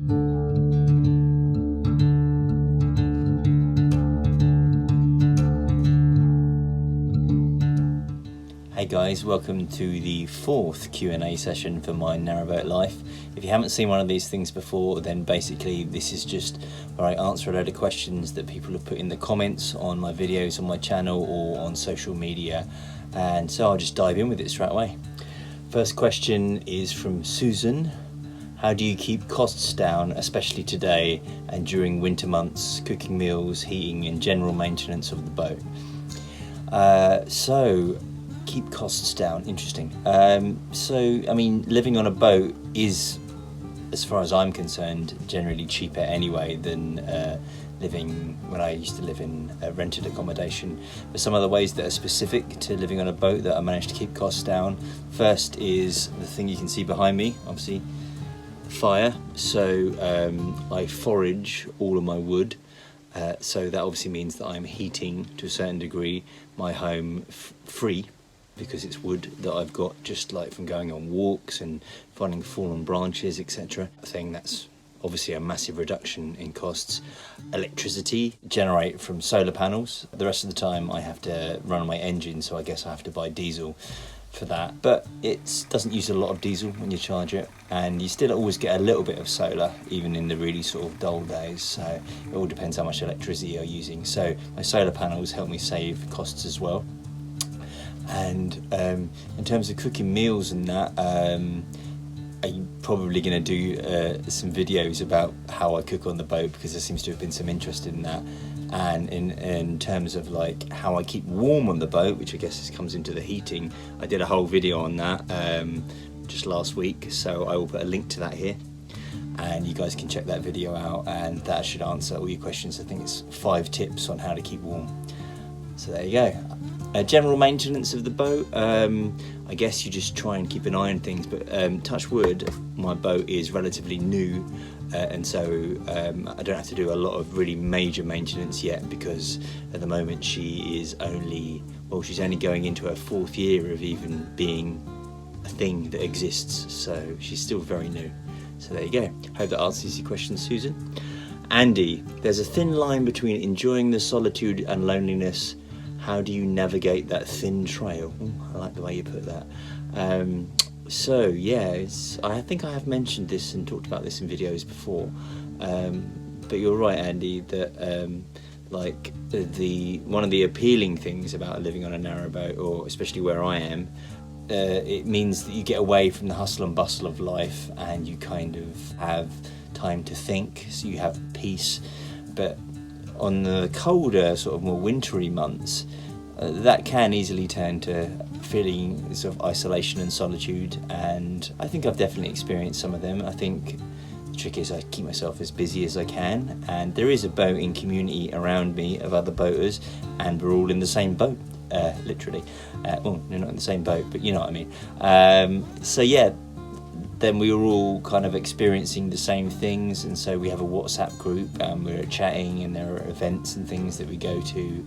Hey guys, welcome to the fourth Q&A session for my Narrowboat life. If you haven't seen one of these things before, then basically this is just where I answer a load of questions that people have put in the comments on my videos on my channel or on social media, and so I'll just dive in with it straight away. First question is from Susan. How do you keep costs down, especially today and during winter months, cooking meals, heating and general maintenance of the boat? Keep costs down, interesting. So I mean, living on a boat is, as far as I'm concerned, generally cheaper anyway than living when I used to live in rented accommodation. But some of the ways that are specific to living on a boat that I managed to keep costs down, first is the thing you can see behind me, obviously, fire. So I forage all of my wood. So that obviously means that I'm heating to a certain degree my home free, because it's wood that I've got just like from going on walks and finding fallen branches, etc. I think that's obviously a massive reduction in costs. Electricity, generate from solar panels. The rest of the time I have to run my engine, so I guess I have to buy diesel for that. But it doesn't use a lot of diesel when you charge it, and you still always get a little bit of solar, even in the really sort of dull days. So it all depends how much electricity you're using. So my solar panels help me save costs as well. And in terms of cooking meals and that, I'm probably going to do some videos about how I cook on the boat, because there seems to have been some interest in that. And in terms of like how I keep warm on the boat, which I guess comes into the heating, I did a whole video on that just last week, so I will put a link to that here, and you guys can check that video out, and that should answer all your questions. I think it's 5 tips on how to keep warm. So there you go. General maintenance of the boat, I guess you just try and keep an eye on things, but touch wood, my boat is relatively new, and so I don't have to do a lot of really major maintenance yet, because at the moment she's only going into her 4th year of even being a thing that exists, so she's still very new. So there you go. Hope that answers your question, Susan. Andy, there's a thin line between enjoying the solitude and loneliness. How do you navigate that thin trail? Ooh, I like the way you put that. So yeah, I think I have mentioned this and talked about this in videos before, but you're right, Andy, that one of the appealing things about living on a narrowboat, or especially where I am, it means that you get away from the hustle and bustle of life, and you kind of have time to think, so you have peace. But on the colder, sort of more wintry months, that can easily turn to feeling sort of isolation and solitude, and I think I've definitely experienced some of them. I think the trick is I keep myself as busy as I can, and there is a boating community around me of other boaters, and we're all in the same boat, literally. Well, we're not in the same boat, but you know what I mean. So yeah, then we were all kind of experiencing the same things, and so we have a WhatsApp group, and we're chatting, and there are events and things that we go to,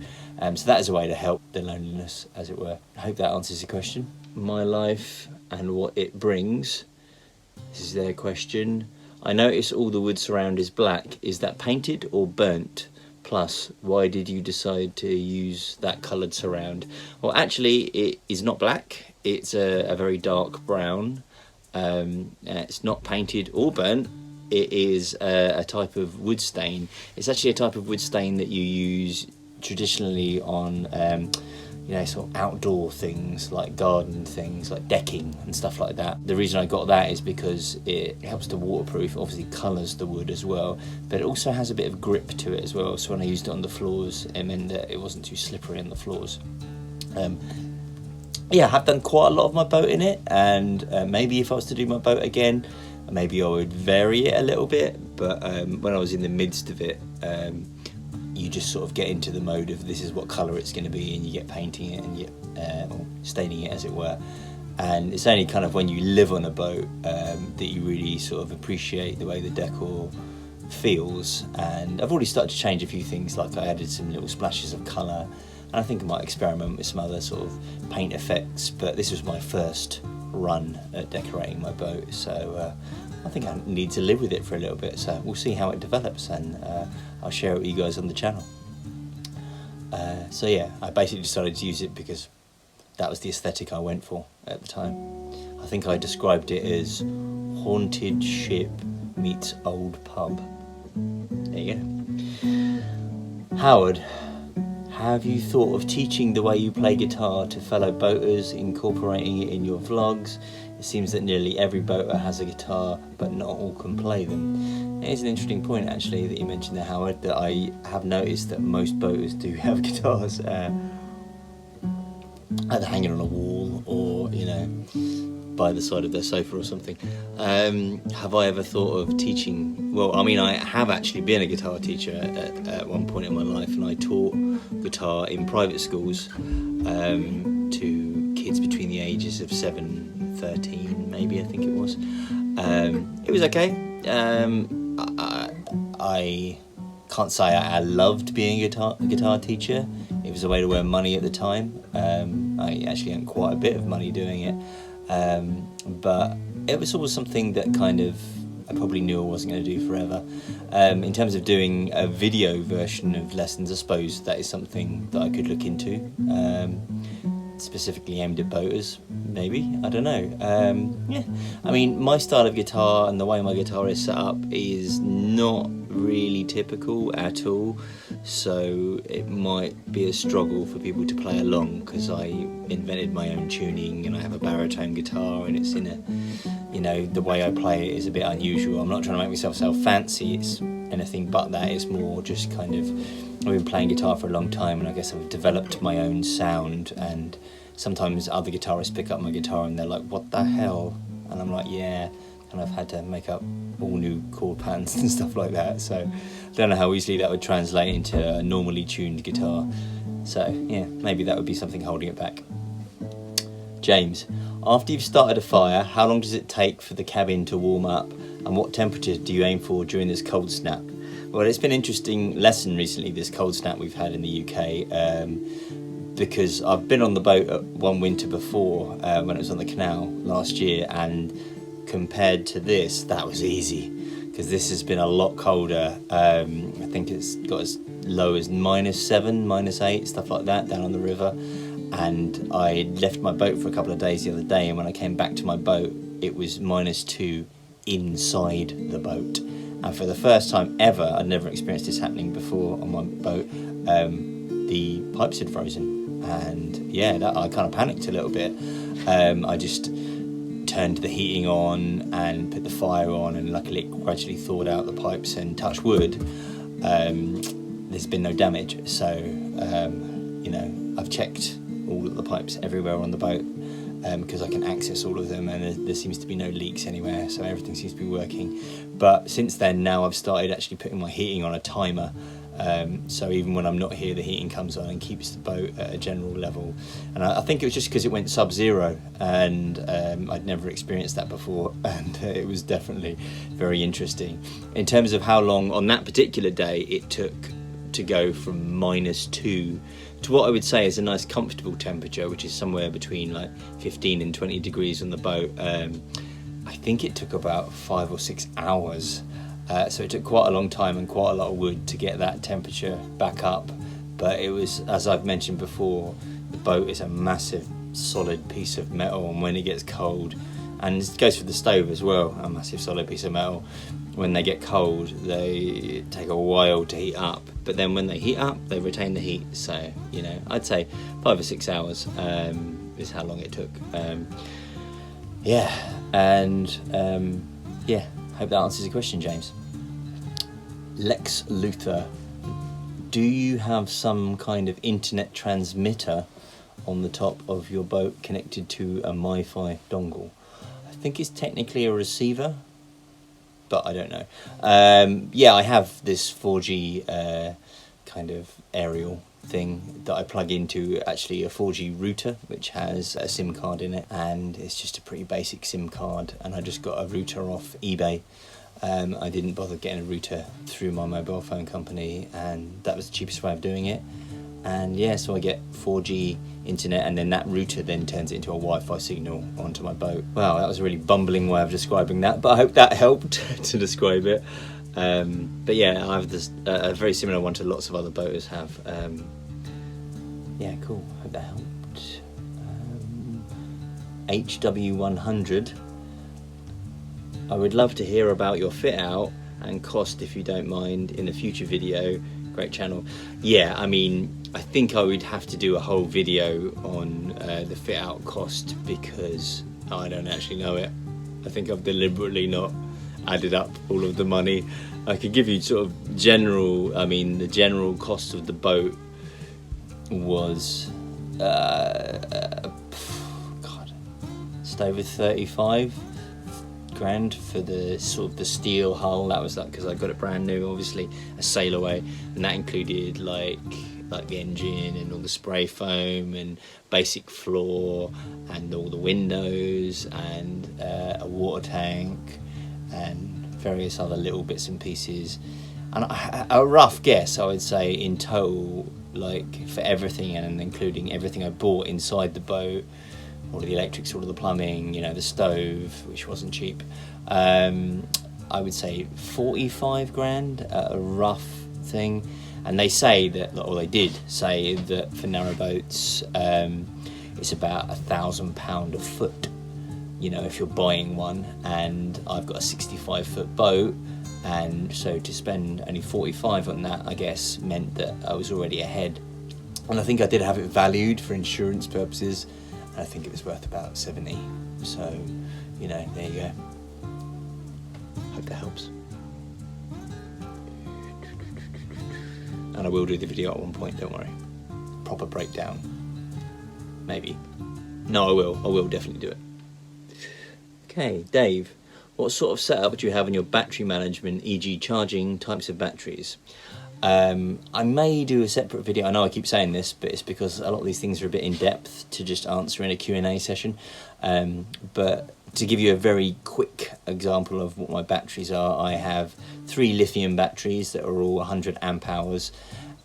so that is a way to help the loneliness, as it were. I hope that answers your question. My life and what it brings. This is their question. I notice all the wood surround is black. Is that painted or burnt? Plus, why did you decide to use that coloured surround? Well, actually, it is not black. It's a very dark brown. It's not painted or burnt. It is a type of wood stain. It's actually a type of wood stain that you use traditionally on sort of outdoor things, like garden things, like decking and stuff like that. The reason I got that is because it helps to waterproof, obviously colours the wood as well, but it also has a bit of grip to it as well, so when I used it on the floors, it meant that it wasn't too slippery on the floors. Yeah, I have done quite a lot of my boat in it, and maybe if I was to do my boat again, maybe I would vary it a little bit, but when I was in the midst of it, you just sort of get into the mode of this is what colour it's going to be, and you get painting it and or staining it, as it were. And it's only kind of when you live on a boat that you really sort of appreciate the way the decor feels. And I've already started to change a few things, like I added some little splashes of colour, and I think I might experiment with some other sort of paint effects, but this was my first run at decorating my boat, so I think I need to live with it for a little bit, so we'll see how it develops, and I'll share it with you guys on the channel. So yeah, I basically decided to use it because that was the aesthetic I went for at the time. I think I described it as haunted ship meets old pub. There you go. Howard, have you thought of teaching the way you play guitar to fellow boaters, incorporating it in your vlogs? It seems that nearly every boater has a guitar, but not all can play them. It is an interesting point, actually, that you mentioned there, Howard, that I have noticed that most boaters do have guitars either hanging on a wall or, you know, by the side of their sofa or something. Have I ever thought of teaching? Well, I mean, I have actually been a guitar teacher at one point in my life, and I taught guitar in private schools to kids between the ages of 7 and 13, maybe, I think it was. It was okay. I can't say I loved being a guitar teacher. It was a way to earn money at the time. I actually earned quite a bit of money doing it. But it was always something that kind of I probably knew I wasn't going to do forever. In terms of doing a video version of lessons, I suppose that is something that I could look into, specifically aimed at boaters, maybe, I don't know. Yeah, I mean, my style of guitar and the way my guitar is set up is not really typical at all, so it might be a struggle for people to play along, because I invented my own tuning and I have a baritone guitar, and it's in a, you know, the way I play it is a bit unusual. I'm not trying to make myself sound fancy, it's anything but that. It's more just kind of, I've been playing guitar for a long time, and I guess I've developed my own sound, and sometimes other guitarists pick up my guitar and they're like, what the hell? And I'm like, yeah, and I've had to make up all new chord patterns and stuff like that, so I don't know how easily that would translate into a normally tuned guitar. So yeah, maybe that would be something holding it back. James, after you've started a fire, how long does it take for the cabin to warm up, and what temperature do you aim for during this cold snap? Well, it's been an interesting lesson recently, this cold snap we've had in the UK, because I've been on the boat one winter before, when it was on the canal last year, and compared to this, that was easy, because this has been a lot colder. I think it's got as low as -7, -8, stuff like that, down on the river. And I left my boat for a couple of days the other day, and when I came back to my boat, it was -2 inside the boat. And for the first time ever, I'd never experienced this happening before on my boat, the pipes had frozen, and yeah, I kind of panicked a little bit. I just turned the heating on and put the fire on, and luckily it gradually thawed out the pipes, and touch wood, there's been no damage. So you know, I've checked all of the pipes everywhere on the boat, because I can access all of them, and there seems to be no leaks anywhere, so everything seems to be working. But since then, now I've started actually putting my heating on a timer, so even when I'm not here, the heating comes on and keeps the boat at a general level. And I think it was just because it went sub-zero, and I'd never experienced that before, and it was definitely very interesting. In terms of how long on that particular day it took to go from -2 to what I would say is a nice comfortable temperature, which is somewhere between like 15 and 20 degrees on the boat, I think it took about 5 or 6 hours. So it took quite a long time and quite a lot of wood to get that temperature back up. But it was, as I've mentioned before, the boat is a massive solid piece of metal, and when it gets cold, and it goes for the stove as well, a massive solid piece of metal, when they get cold they take a while to heat up, but then when they heat up they retain the heat. So, you know, I'd say 5 or 6 hours is how long it took. Yeah, and yeah, hope that answers your question, James. Lex Luthor, do you have some kind of internet transmitter on the top of your boat connected to a MiFi dongle? I think it's technically a receiver, but I don't know. Yeah, I have this 4G kind of aerial thing that I plug into, actually a 4G router, which has a SIM card in it, and it's just a pretty basic SIM card, and I just got a router off eBay. I didn't bother getting a router through my mobile phone company, and that was the cheapest way of doing it. and yeah, so I get 4G internet, and then that router then turns it into a Wi-Fi signal onto my boat. Wow, that was a really bumbling way of describing that, but I hope that helped to describe it. But yeah, I have this a very similar one to lots of other boaters have. Yeah, cool. Hope that helped. HW100. I would love to hear about your fit out and cost, if you don't mind, in a future video. Great channel. Yeah, I mean, I think I would have to do a whole video on the fit out cost, because I don't actually know it. I think I've deliberately not added up all of the money. I could give you sort of general, I mean, the general cost of the boat was just over 35 grand for the sort of the steel hull. That was like, because I got it brand new, obviously, a sail away, and that included like the engine and all the spray foam and basic floor and all the windows and a water tank and various other little bits and pieces. And a rough guess, I would say in total, like for everything and including everything I bought inside the boat, all of the electrics, all of the plumbing, you know, the stove, which wasn't cheap, I would say 45 grand, a rough thing. And they say that, or they did say that for narrowboats, it's about £1,000 a foot, you know, if you're buying one. And I've got a 65-foot boat, and so to spend only 45 on that, I guess, meant that I was already ahead. And I think I did have it valued for insurance purposes, and I think it was worth about 70. So, you know, there you go. Hope that helps. And I will do the video at one point, don't worry. Proper breakdown. Maybe. No, I will definitely do it. Okay, Dave, what sort of setup do you have in your battery management, e.g. charging, types of batteries? I may do a separate video. I know I keep saying this, but it's because a lot of these things are a bit in depth to just answer in a Q&A session. But to give you a very quick example of what my batteries are, I have 3 lithium batteries that are all 100 amp hours,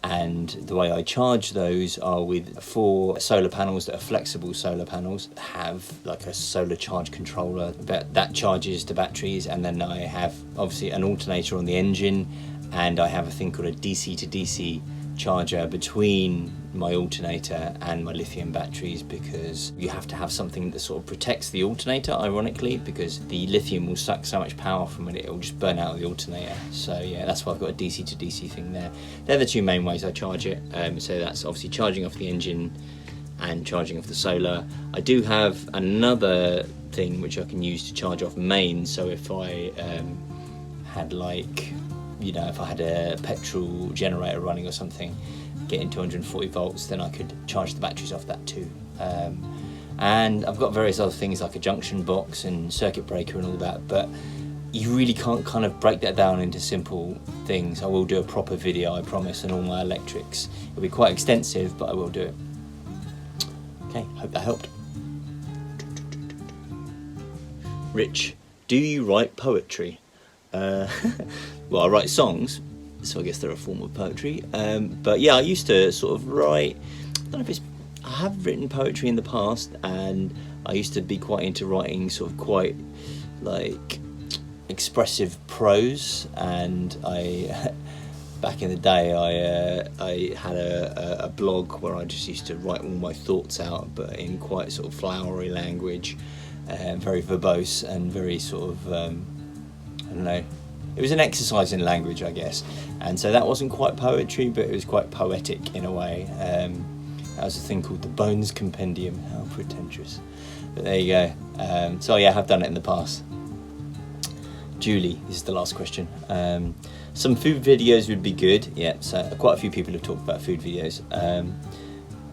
and the way I charge those are with 4 solar panels that are flexible solar panels, have like a solar charge controller that charges the batteries, and then I have obviously an alternator on the engine, and I have a thing called a DC to DC charger between my alternator and my lithium batteries, because you have to have something that sort of protects the alternator, ironically, because the lithium will suck so much power from it, it will just burn out of the alternator. So yeah, that's why I've got a DC to DC thing there. They're the 2 main ways I charge it. So that's obviously charging off the engine and charging off the solar. I do have another thing which I can use to charge off mains, so if I had like, you know, if I had a petrol generator running or something, getting 240 volts, then I could charge the batteries off that too. And I've got various other things like a junction box and circuit breaker and all that, but you really can't kind of break that down into simple things. I will do a proper video, I promise, on all my electrics. It'll be quite extensive, but I will do it. Okay, hope that helped. Rich, do you write poetry? Well, I write songs, so I guess they're a form of poetry. But yeah, I used to sort of write, I don't know if it's, I have written poetry in the past, and I used to be quite into writing sort of quite like expressive prose, and I back in the day I had a blog where I just used to write all my thoughts out, but in quite sort of flowery language, very verbose and very sort of I don't know, it was an exercise in language, I guess, and so that wasn't quite poetry, but it was quite poetic in a way. That was a thing called the Bones Compendium. How pretentious, but there you go. So yeah, I have done it in the past. Julie, this is the last question. Some food videos would be good. Yeah, so quite a few people have talked about food videos.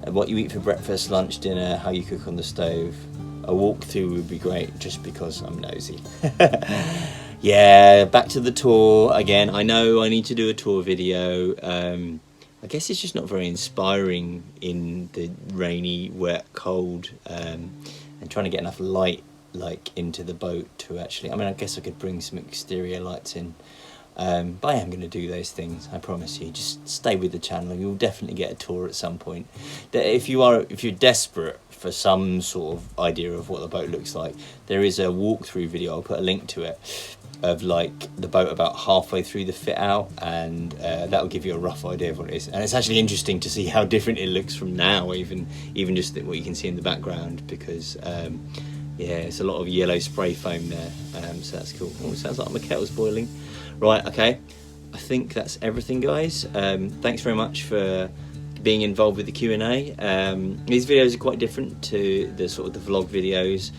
What you eat for breakfast, lunch, dinner, how you cook on the stove. A walkthrough would be great, just because I'm nosy. Yeah, back to the tour again. I know I need to do a tour video. I guess it's just not very inspiring in the rainy, wet, cold, and trying to get enough light like into the boat to actually, I mean, I guess I could bring some exterior lights in. But I am going to do those things, I promise you. Just stay with the channel. You'll definitely get a tour at some point. If you're desperate for some sort of idea of what the boat looks like, there is a walkthrough video, I'll put a link to it, of like the boat about halfway through the fit out, and that will give you a rough idea of what it is. And it's actually interesting to see how different it looks from now, even just what you can see in the background, because yeah, it's a lot of yellow spray foam there, so that's cool. Oh, it sounds like my kettle's boiling. Right, okay, I think that's everything, guys. Thanks very much for being involved with the Q&A. These videos are quite different to the sort of the vlog videos.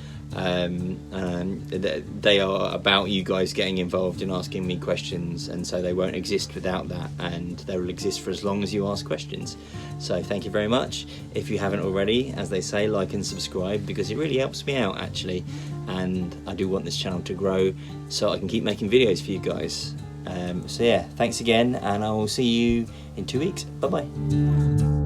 They are about you guys getting involved and asking me questions, and so they won't exist without that, and they will exist for as long as you ask questions. So thank you very much. If you haven't already, as they say, like and subscribe, because it really helps me out actually, and I do want this channel to grow so I can keep making videos for you guys. So yeah, thanks again, and I will see you in 2 weeks. Bye bye.